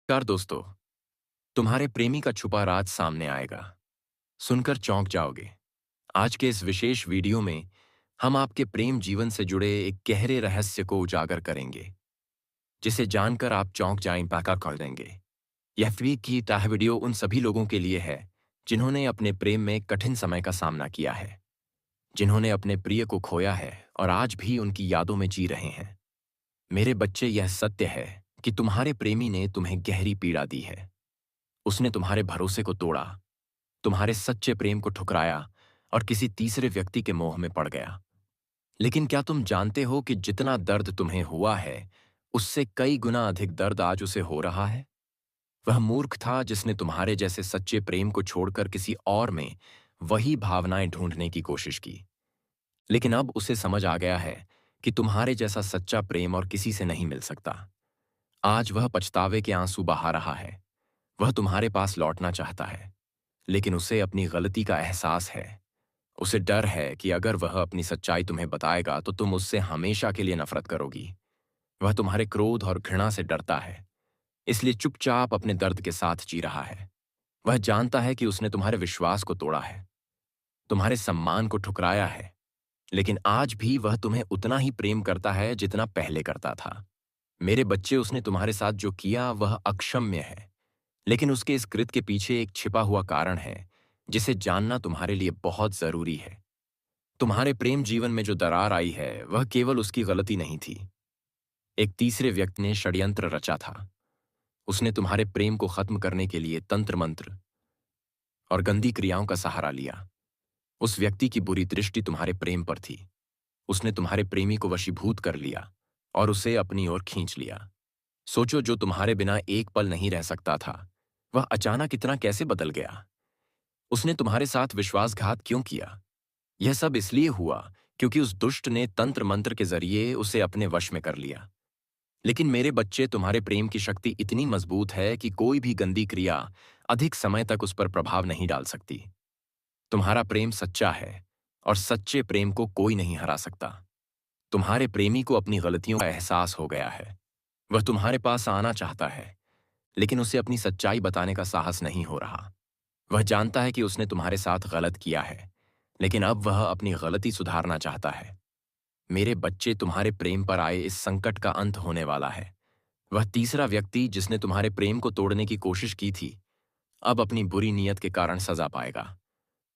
नमस्कार दोस्तों। तुम्हारे प्रेमी का छुपा राज सामने आएगा। सुनकर चौंक जाओगे। आज के इस विशेष वीडियो में हम आपके प्रेम जीवन से जुड़े एक गहरे रहस्य को उजागर करेंगे, जिसे जानकर आप चौंक जाएं, पैका कर देंगे। यह वीक की ताह वीडियो उन सभी लोगों के लिए है जिन्होंने अपने प्रेम में कठिन समय का सामना किया है, जिन्होंने अपने प्रिय को खोया है और आज भी उनकी यादों में जी रहे हैं। मेरे बच्चे, यह सत्य है कि तुम्हारे प्रेमी ने तुम्हें गहरी पीड़ा दी है। उसने तुम्हारे भरोसे को तोड़ा, तुम्हारे सच्चे प्रेम को ठुकराया और किसी तीसरे व्यक्ति के मोह में पड़ गया। लेकिन क्या तुम जानते हो कि जितना दर्द तुम्हें हुआ है, उससे कई गुना अधिक दर्द आज उसे हो रहा है? वह मूर्ख था जिसने तुम्हारे जैसे सच्चे प्रेम को छोड़कर किसी और में वही भावनाएं ढूंढने की कोशिश की। लेकिन अब उसे समझ आ गया है कि तुम्हारे जैसा सच्चा प्रेम और किसी से नहीं मिल सकता। आज वह पछतावे के आंसू बहा रहा है। वह तुम्हारे पास लौटना चाहता है, लेकिन उसे अपनी गलती का एहसास है। उसे डर है कि अगर वह अपनी सच्चाई तुम्हें बताएगा तो तुम उससे हमेशा के लिए नफरत करोगी। वह तुम्हारे क्रोध और घृणा से डरता है, इसलिए चुपचाप अपने दर्द के साथ जी रहा है। वह जानता है कि उसने तुम्हारे विश्वास को तोड़ा है, तुम्हारे सम्मान को ठुकराया है, लेकिन आज भी वह तुम्हें उतना ही प्रेम करता है जितना पहले करता था। मेरे बच्चे, उसने तुम्हारे साथ जो किया वह अक्षम्य है, लेकिन उसके इस कृत्य के पीछे एक छिपा हुआ कारण है जिसे जानना तुम्हारे लिए बहुत जरूरी है। तुम्हारे प्रेम जीवन में जो दरार आई है वह केवल उसकी गलती नहीं थी। एक तीसरे व्यक्ति ने षड्यंत्र रचा था। उसने तुम्हारे प्रेम को खत्म करने के लिए तंत्र मंत्र और गंदी क्रियाओं का सहारा लिया। उस व्यक्ति की बुरी दृष्टि तुम्हारे प्रेम पर थी। उसने तुम्हारे प्रेमी को वशीभूत कर लिया और उसे अपनी ओर खींच लिया। सोचो, जो तुम्हारे बिना एक पल नहीं रह सकता था, वह अचानक इतना कैसे बदल गया? उसने तुम्हारे साथ विश्वासघात क्यों किया? यह सब इसलिए हुआ क्योंकि उस दुष्ट ने तंत्र मंत्र के जरिए उसे अपने वश में कर लिया। लेकिन मेरे बच्चे, तुम्हारे प्रेम की शक्ति इतनी मजबूत है कि कोई भी गंदी क्रिया अधिक समय तक उस पर प्रभाव नहीं डाल सकती। तुम्हारा प्रेम सच्चा है और सच्चे प्रेम को कोई नहीं हरा सकता। तुम्हारे प्रेमी को अपनी गलतियों का एहसास हो गया है। वह तुम्हारे पास आना चाहता है, लेकिन उसे अपनी सच्चाई बताने का साहस नहीं हो रहा। वह जानता है कि उसने तुम्हारे साथ गलत किया है, लेकिन अब वह अपनी गलती सुधारना चाहता है। मेरे बच्चे, तुम्हारे प्रेम पर आए इस संकट का अंत होने वाला है। वह तीसरा व्यक्ति जिसने तुम्हारे प्रेम को तोड़ने की कोशिश की थी, अब अपनी बुरी नीयत के कारण सजा पाएगा।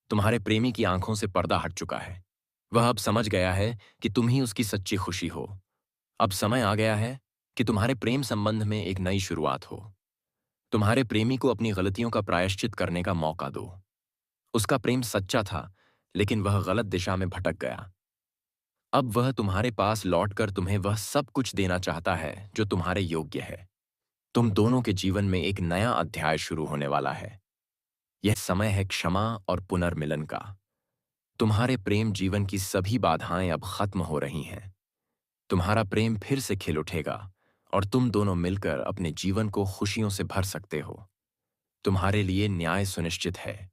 तुम्हारे प्रेमी की आंखों से पर्दा हट चुका है। वह अब समझ गया है कि तुम ही उसकी सच्ची खुशी हो। अब समय आ गया है कि तुम्हारे प्रेम संबंध में एक नई शुरुआत हो। तुम्हारे प्रेमी को अपनी गलतियों का प्रायश्चित करने का मौका दो। उसका प्रेम सच्चा था, लेकिन वह गलत दिशा में भटक गया। अब वह तुम्हारे पास लौटकर तुम्हें वह सब कुछ देना चाहता है जो तुम्हारे योग्य है। तुम दोनों के जीवन में एक नया अध्याय शुरू होने वाला है। यह समय है क्षमा और पुनर्मिलन का। तुम्हारे प्रेम जीवन की सभी बाधाएं अब खत्म हो रही हैं। तुम्हारा प्रेम फिर से खिल उठेगा और तुम दोनों मिलकर अपने जीवन को खुशियों से भर सकते हो। तुम्हारे लिए न्याय सुनिश्चित है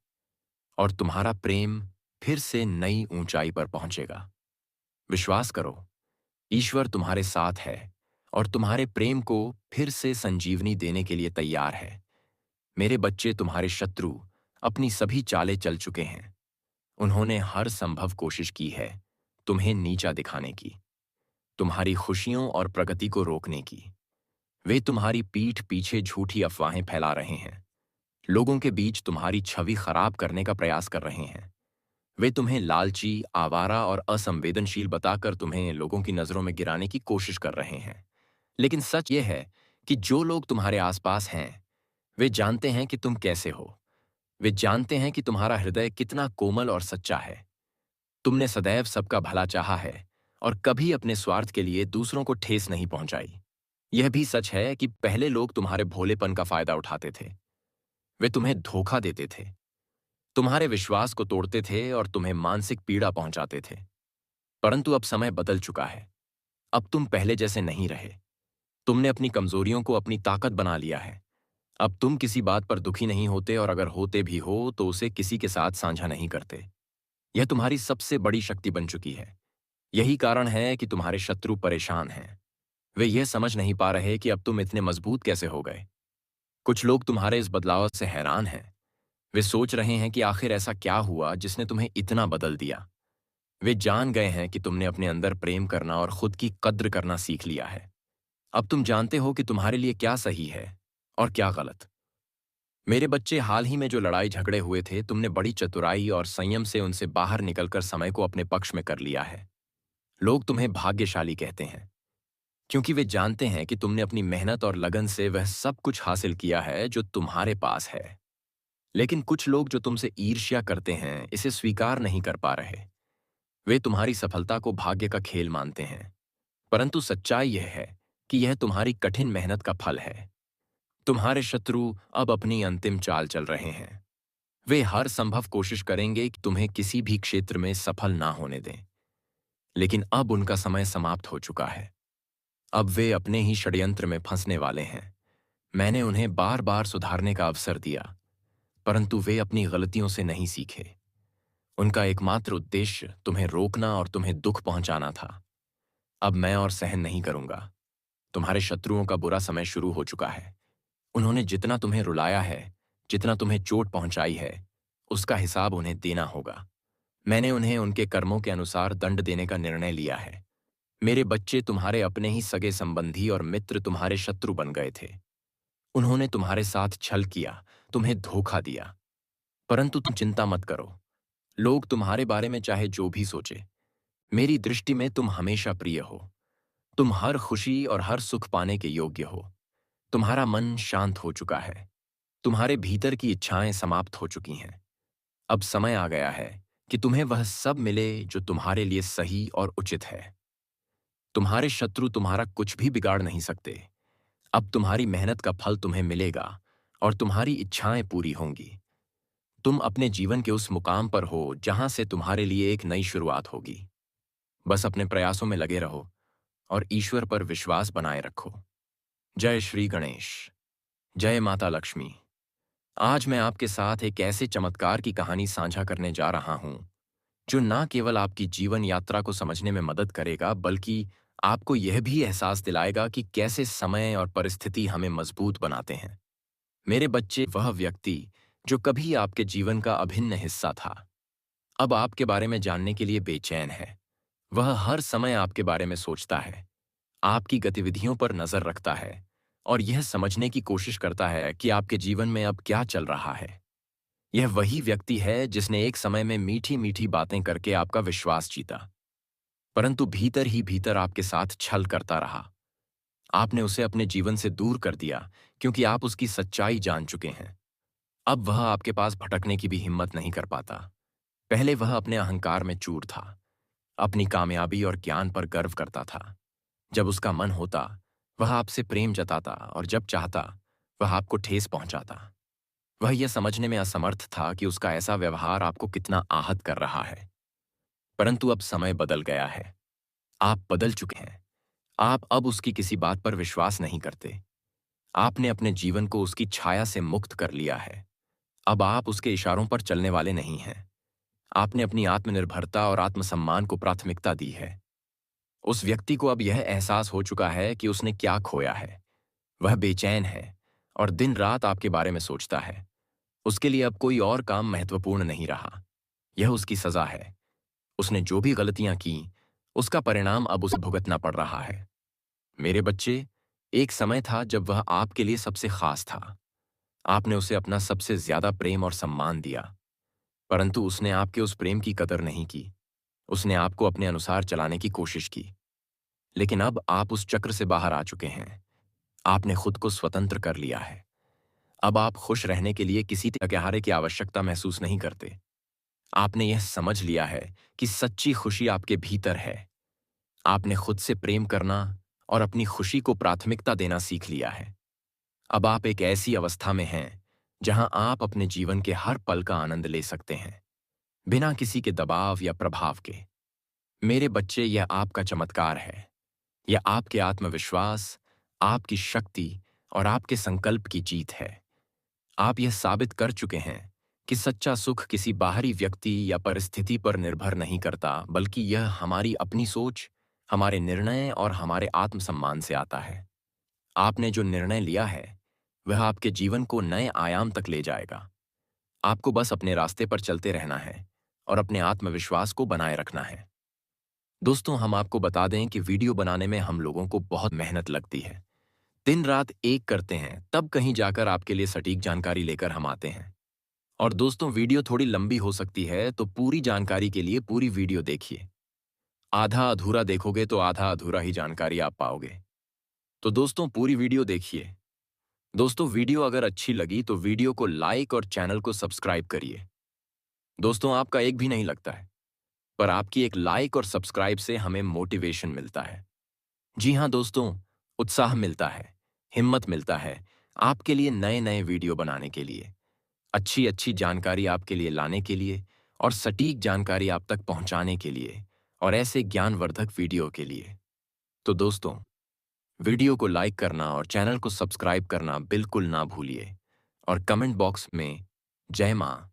और तुम्हारा प्रेम फिर से नई ऊंचाई पर पहुंचेगा। विश्वास करो, ईश्वर तुम्हारे साथ है और तुम्हारे प्रेम को फिर से संजीवनी देने के लिए तैयार है। मेरे बच्चे, तुम्हारे शत्रु अपनी सभी चालें चल चुके हैं। उन्होंने हर संभव कोशिश की है तुम्हें नीचा दिखाने की, तुम्हारी खुशियों और प्रगति को रोकने की। वे तुम्हारी पीठ पीछे झूठी अफवाहें फैला रहे हैं, लोगों के बीच तुम्हारी छवि खराब करने का प्रयास कर रहे हैं। वे तुम्हें लालची, आवारा और असंवेदनशील बताकर तुम्हें लोगों की नजरों में गिराने की कोशिश कर रहे हैं। लेकिन सच यह है कि जो लोग तुम्हारे आसपास हैं, वे जानते हैं कि तुम कैसे हो। वे जानते हैं कि तुम्हारा हृदय कितना कोमल और सच्चा है। तुमने सदैव सबका भला चाहा है और कभी अपने स्वार्थ के लिए दूसरों को ठेस नहीं पहुंचाई। यह भी सच है कि पहले लोग तुम्हारे भोलेपन का फायदा उठाते थे। वे तुम्हें धोखा देते थे, तुम्हारे विश्वास को तोड़ते थे और तुम्हें मानसिक पीड़ा पहुंचाते थे। परंतु अब समय बदल चुका है। अब तुम पहले जैसे नहीं रहे। तुमने अपनी कमजोरियों को अपनी ताकत बना लिया है। अब तुम किसी बात पर दुखी नहीं होते और अगर होते भी हो तो उसे किसी के साथ साझा नहीं करते। यह तुम्हारी सबसे बड़ी शक्ति बन चुकी है। यही कारण है कि तुम्हारे शत्रु परेशान हैं। वे यह समझ नहीं पा रहे कि अब तुम इतने मजबूत कैसे हो गए। कुछ लोग तुम्हारे इस बदलाव से हैरान हैं। वे सोच रहे हैं कि आखिर ऐसा क्या हुआ जिसने तुम्हें इतना बदल दिया। वे जान गए हैं कि तुमने अपने अंदर प्रेम करना और खुद की कद्र करना सीख लिया है। अब तुम जानते हो कि तुम्हारे लिए क्या सही है और क्या गलत। मेरे बच्चे, हाल ही में जो लड़ाई झगड़े हुए थे, तुमने बड़ी चतुराई और संयम से उनसे बाहर निकलकर समय को अपने पक्ष में कर लिया है। लोग तुम्हें भाग्यशाली कहते हैं क्योंकि वे जानते हैं कि तुमने अपनी मेहनत और लगन से वह सब कुछ हासिल किया है जो तुम्हारे पास है। लेकिन कुछ लोग जो तुमसे ईर्ष्या करते हैं, इसे स्वीकार नहीं कर पा रहे। वे तुम्हारी सफलता को भाग्य का खेल मानते हैं, परंतु सच्चाई यह है कि यह तुम्हारी कठिन मेहनत का फल है। तुम्हारे शत्रु अब अपनी अंतिम चाल चल रहे हैं। वे हर संभव कोशिश करेंगे कि तुम्हें किसी भी क्षेत्र में सफल ना होने दें, लेकिन अब उनका समय समाप्त हो चुका है। अब वे अपने ही षड्यंत्र में फंसने वाले हैं। मैंने उन्हें बार बार सुधारने का अवसर दिया, परंतु वे अपनी गलतियों से नहीं सीखे। उनका एकमात्र उद्देश्य तुम्हें रोकना और तुम्हें दुख पहुंचाना था। अब मैं और सहन नहीं करूंगा। तुम्हारे शत्रुओं का बुरा समय शुरू हो चुका है। उन्होंने जितना तुम्हें रुलाया है, जितना तुम्हें चोट पहुंचाई है, उसका हिसाब उन्हें देना होगा। मैंने उन्हें उनके कर्मों के अनुसार दंड देने का निर्णय लिया है। मेरे बच्चे, तुम्हारे अपने ही सगे संबंधी और मित्र तुम्हारे शत्रु बन गए थे। उन्होंने तुम्हारे साथ छल किया, तुम्हें धोखा दिया। परंतु तुम चिंता मत करो। लोग तुम्हारे बारे में चाहे जो भी सोचे, मेरी दृष्टि में तुम हमेशा प्रिय हो। तुम हर खुशी और हर सुख पाने के योग्य हो। तुम्हारा मन शांत हो चुका है। तुम्हारे भीतर की इच्छाएं समाप्त हो चुकी हैं। अब समय आ गया है कि तुम्हें वह सब मिले जो तुम्हारे लिए सही और उचित है। तुम्हारे शत्रु तुम्हारा कुछ भी बिगाड़ नहीं सकते। अब तुम्हारी मेहनत का फल तुम्हें मिलेगा और तुम्हारी इच्छाएं पूरी होंगी। तुम अपने जीवन के उस मुकाम पर हो जहां से तुम्हारे लिए एक नई शुरुआत होगी। बस अपने प्रयासों में लगे रहो और ईश्वर पर विश्वास बनाए रखो। जय श्री गणेश। जय माता लक्ष्मी। आज मैं आपके साथ एक ऐसे चमत्कार की कहानी साझा करने जा रहा हूं जो न केवल आपकी जीवन यात्रा को समझने में मदद करेगा, बल्कि आपको यह भी एहसास दिलाएगा कि कैसे समय और परिस्थिति हमें मजबूत बनाते हैं। मेरे बच्चे, वह व्यक्ति जो कभी आपके जीवन का अभिन्न हिस्सा था, अब आपके बारे में जानने के लिए बेचैन है। वह हर समय आपके बारे में सोचता है, आपकी गतिविधियों पर नजर रखता है और यह समझने की कोशिश करता है कि आपके जीवन में अब क्या चल रहा है। यह वही व्यक्ति है जिसने एक समय में मीठी मीठी बातें करके आपका विश्वास जीता, परंतु भीतर ही भीतर आपके साथ छल करता रहा। आपने उसे अपने जीवन से दूर कर दिया क्योंकि आप उसकी सच्चाई जान चुके हैं। अब वह आपके पास भटकने की भी हिम्मत नहीं कर पाता। पहले वह अपने अहंकार में चूर था, अपनी कामयाबी और ज्ञान पर गर्व करता था। जब उसका मन होता, वह आपसे प्रेम जताता और जब चाहता, वह आपको ठेस पहुंचाता। वह यह समझने में असमर्थ था कि उसका ऐसा व्यवहार आपको कितना आहत कर रहा है। परंतु अब समय बदल गया है। आप बदल चुके हैं। आप अब उसकी किसी बात पर विश्वास नहीं करते। आपने अपने जीवन को उसकी छाया से मुक्त कर लिया है। अब आप उसके इशारों पर चलने वाले नहीं हैं। आपने अपनी आत्मनिर्भरता और आत्मसम्मान को प्राथमिकता दी है। उस व्यक्ति को अब यह एहसास हो चुका है कि उसने क्या खोया है। वह बेचैन है और दिन रात आपके बारे में सोचता है। उसके लिए अब कोई और काम महत्वपूर्ण नहीं रहा। यह उसकी सजा है। उसने जो भी गलतियां की, उसका परिणाम अब उसे भुगतना पड़ रहा है। मेरे बच्चे, एक समय था जब वह आपके लिए सबसे खास था। आपने उसे अपना सबसे ज्यादा प्रेम और सम्मान दिया, परंतु उसने आपके उस प्रेम की कदर नहीं की। उसने आपको अपने अनुसार चलाने की कोशिश की। लेकिन अब आप उस चक्र से बाहर आ चुके हैं। आपने खुद को स्वतंत्र कर लिया है। अब आप खुश रहने के लिए किसी सहारे की आवश्यकता महसूस नहीं करते। आपने यह समझ लिया है कि सच्ची खुशी आपके भीतर है। आपने खुद से प्रेम करना और अपनी खुशी को प्राथमिकता देना सीख लिया है। अब आप एक ऐसी अवस्था में हैं जहां आप अपने जीवन के हर पल का आनंद ले सकते हैं, बिना किसी के दबाव या प्रभाव के। मेरे बच्चे, यह आपका चमत्कार है। यह आपके आत्मविश्वास, आपकी शक्ति और आपके संकल्प की जीत है। आप यह साबित कर चुके हैं कि सच्चा सुख किसी बाहरी व्यक्ति या परिस्थिति पर निर्भर नहीं करता, बल्कि यह हमारी अपनी सोच, हमारे निर्णय और हमारे आत्मसम्मान से आता है। आपने जो निर्णय लिया है, वह आपके जीवन को नए आयाम तक ले जाएगा। आपको बस अपने रास्ते पर चलते रहना है और अपने आत्मविश्वास को बनाए रखना है। दोस्तों, हम आपको बता दें कि वीडियो बनाने में हम लोगों को बहुत मेहनत लगती है। दिन रात एक करते हैं, तब कहीं जाकर आपके लिए सटीक जानकारी लेकर हम आते हैं। और दोस्तों, वीडियो थोड़ी लंबी हो सकती है, तो पूरी जानकारी के लिए पूरी वीडियो देखिए। आधा अधूरा देखोगे तो आधा अधूरा ही जानकारी आप पाओगे। तो दोस्तों, पूरी वीडियो देखिए। दोस्तों, वीडियो अगर अच्छी लगी तो वीडियो को लाइक और चैनल को सब्सक्राइब करिए। दोस्तों, आपका एक भी नहीं लगता है, पर आपकी एक लाइक और सब्सक्राइब से हमें मोटिवेशन मिलता है। जी हाँ दोस्तों, उत्साह मिलता है, हिम्मत मिलता है आपके लिए नए-नए वीडियो बनाने के लिए, अच्छी-अच्छी जानकारी आपके लिए लाने के लिए और सटीक जानकारी आप तक पहुंचाने के लिए और ऐसे ज्ञानवर्धक वीडियो के लिए। तो दोस्तों, वीडियो को लाइक करना और चैनल को सब्सक्राइब करना बिल्कुल ना भूलिए और कमेंट बॉक्स में जय मां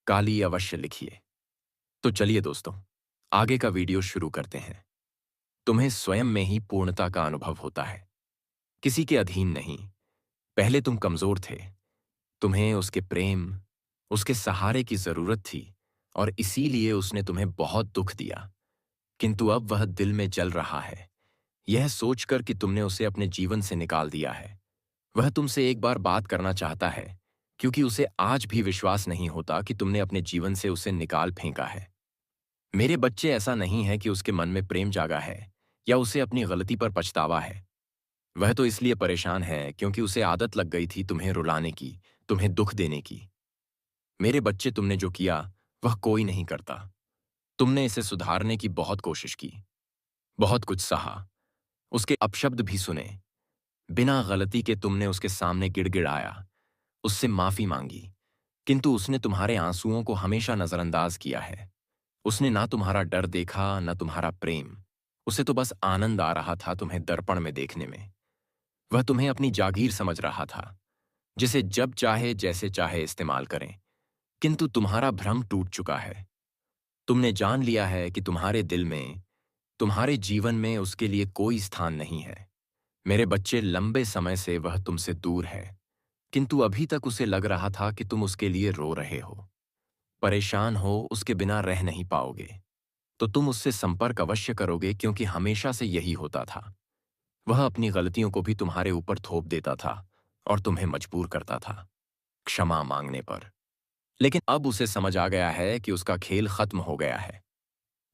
काली अवश्य लिखिए। तो चलिए दोस्तों, आगे का वीडियो शुरू करते हैं। तुम्हें स्वयं में ही पूर्णता का अनुभव होता है, किसी के अधीन नहीं। पहले तुम कमजोर थे, तुम्हें उसके प्रेम, उसके सहारे की जरूरत थी और इसीलिए उसने तुम्हें बहुत दुख दिया। किंतु अब वह दिल में जल रहा है, यह सोचकर कि तुमने उसे अपने जीवन से निकाल दिया है। वह तुमसे एक बार बात करना चाहता है, क्योंकि उसे आज भी विश्वास नहीं होता कि तुमने अपने जीवन से उसे निकाल फेंका है। मेरे बच्चे, ऐसा नहीं है कि उसके मन में प्रेम जागा है या उसे अपनी गलती पर पछतावा है। वह तो इसलिए परेशान है क्योंकि उसे आदत लग गई थी तुम्हें रुलाने की, तुम्हें दुख देने की। मेरे बच्चे, तुमने जो किया वह कोई नहीं करता। तुमने इसे सुधारने की बहुत कोशिश की, बहुत कुछ सहा, उसके अपशब्द भी सुने। बिना गलती के तुमने उसके सामने गिड़गिड़ाया, उससे माफी मांगी, किंतु उसने तुम्हारे आंसुओं को हमेशा नजरअंदाज किया है। उसने ना तुम्हारा डर देखा, ना तुम्हारा प्रेम। उसे तो बस आनंद आ रहा था तुम्हें दर्पण में देखने में। वह तुम्हें अपनी जागीर समझ रहा था, जिसे जब चाहे जैसे चाहे इस्तेमाल करें। किंतु तुम्हारा भ्रम टूट चुका है। तुमने जान लिया है कि तुम्हारे दिल में, तुम्हारे जीवन में उसके लिए कोई स्थान नहीं है। मेरे बच्चे, लंबे समय से वह तुमसे दूर है, किंतु अभी तक उसे लग रहा था कि तुम उसके लिए रो रहे हो, परेशान हो, उसके बिना रह नहीं पाओगे। तो तुम उससे संपर्क अवश्य करोगे, क्योंकि हमेशा से यही होता था। वह अपनी गलतियों को भी तुम्हारे ऊपर थोप देता था और तुम्हें मजबूर करता था क्षमा मांगने पर। लेकिन अब उसे समझ आ गया है कि उसका खेल खत्म हो गया है।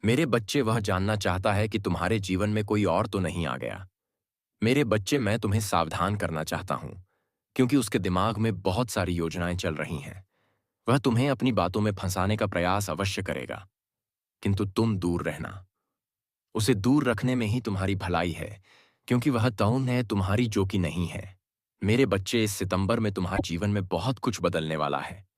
मेरे बच्चे, वह जानना चाहता है कि तुम्हारे जीवन में कोई और तो नहीं आ गया। मेरे बच्चे, मैं तुम्हें सावधान करना चाहता हूं, क्योंकि उसके दिमाग में बहुत सारी योजनाएं चल रही हैं। वह तुम्हें अपनी बातों में फंसाने का प्रयास अवश्य करेगा, किंतु तुम दूर रहना। उसे दूर रखने में ही तुम्हारी भलाई है, क्योंकि वह तौन है तुम्हारी जो कि नहीं है। मेरे बच्चे, इस सितंबर में तुम्हारे जीवन में बहुत कुछ बदलने वाला है।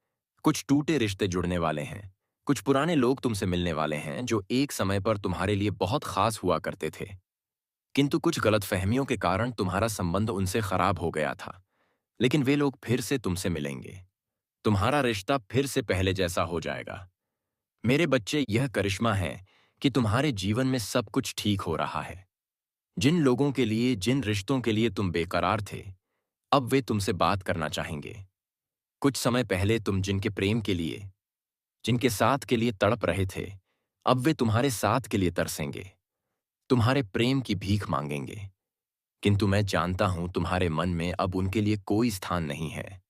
कुछ टूटे रिश्ते जुड़ने वाले हैं, कुछ पुराने लोग तुमसे मिलने वाले हैं जो एक समय पर तुम्हारे लिए बहुत खास हुआ करते थे, किंतु कुछ गलतफहमियों के कारण तुम्हारा संबंध उनसे खराब हो गया था। लेकिन वे लोग फिर से तुमसे मिलेंगे, तुम्हारा रिश्ता फिर से पहले जैसा हो जाएगा। मेरे बच्चे, यह करिश्मा है कि तुम्हारे जीवन में सब कुछ ठीक हो रहा है। जिन लोगों के लिए, जिन रिश्तों के लिए तुम बेकरार थे, अब वे तुमसे बात करना चाहेंगे। कुछ समय पहले तुम जिनके प्रेम के लिए, जिनके साथ के लिए तड़प रहे थे, अब वे तुम्हारे साथ के लिए तरसेंगे, तुम्हारे प्रेम की भीख मांगेंगे। किंतु मैं जानता हूं तुम्हारे मन में अब उनके लिए कोई स्थान नहीं है,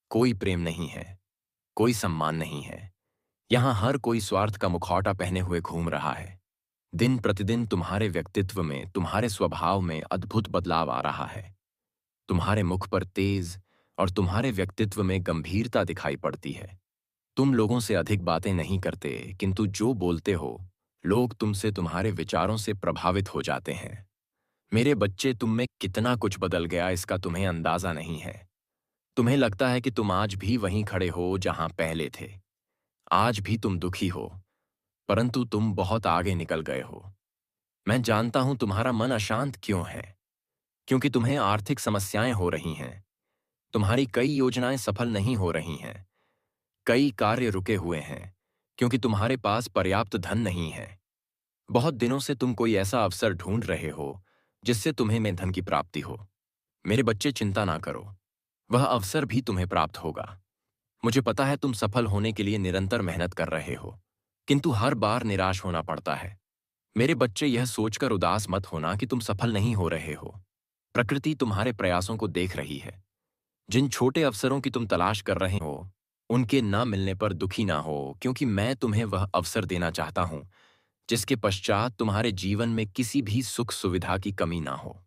कोई प्रेम नहीं है, कोई सम्मान नहीं है। यहां हर कोई स्वार्थ का मुखौटा पहने हुए घूम रहा है। दिन प्रतिदिन तुम्हारे व्यक्तित्व में, तुम्हारे स्वभाव में अद्भुत बदलाव आ रहा है। तुम्हारे मुख पर तेज और तुम्हारे व्यक्तित्व में गंभीरता दिखाई पड़ती है। तुम लोगों से अधिक बातें नहीं करते, किंतु जो बोलते हो, लोग तुमसे, तुम्हारे विचारों से प्रभावित हो जाते हैं। मेरे बच्चे, तुम में कितना कुछ बदल गया इसका तुम्हें अंदाजा नहीं है। तुम्हें लगता है कि तुम आज भी वहीं खड़े हो जहां पहले थे। आज भी तुम दुखी हो, परंतु तुम बहुत आगे निकल गए हो। मैं जानता हूं तुम्हारा मन अशांत क्यों है, क्योंकि तुम्हें आर्थिक समस्याएं हो रही हैं। तुम्हारी कई योजनाएं सफल नहीं हो रही हैं। कई कार्य रुके हुए हैं, क्योंकि तुम्हारे पास पर्याप्त धन नहीं है। बहुत दिनों से तुम कोई ऐसा अवसर ढूंढ रहे हो जिससे तुम्हें में धन की प्राप्ति हो। मेरे बच्चे, चिंता ना करो, वह अवसर भी तुम्हें प्राप्त होगा। मुझे पता है तुम सफल होने के लिए निरंतर मेहनत कर रहे हो, किंतु हर बार निराश होना पड़ता है। मेरे बच्चे, यह सोचकर उदास मत होना कि तुम सफल नहीं हो रहे हो। प्रकृति तुम्हारे प्रयासों को देख रही है। जिन छोटे अवसरों की तुम तलाश कर रहे हो, उनके न मिलने पर दुखी ना हो, क्योंकि मैं तुम्हें वह अवसर देना चाहता हूं जिसके पश्चात तुम्हारे जीवन में किसी भी सुख सुविधा की कमी ना हो।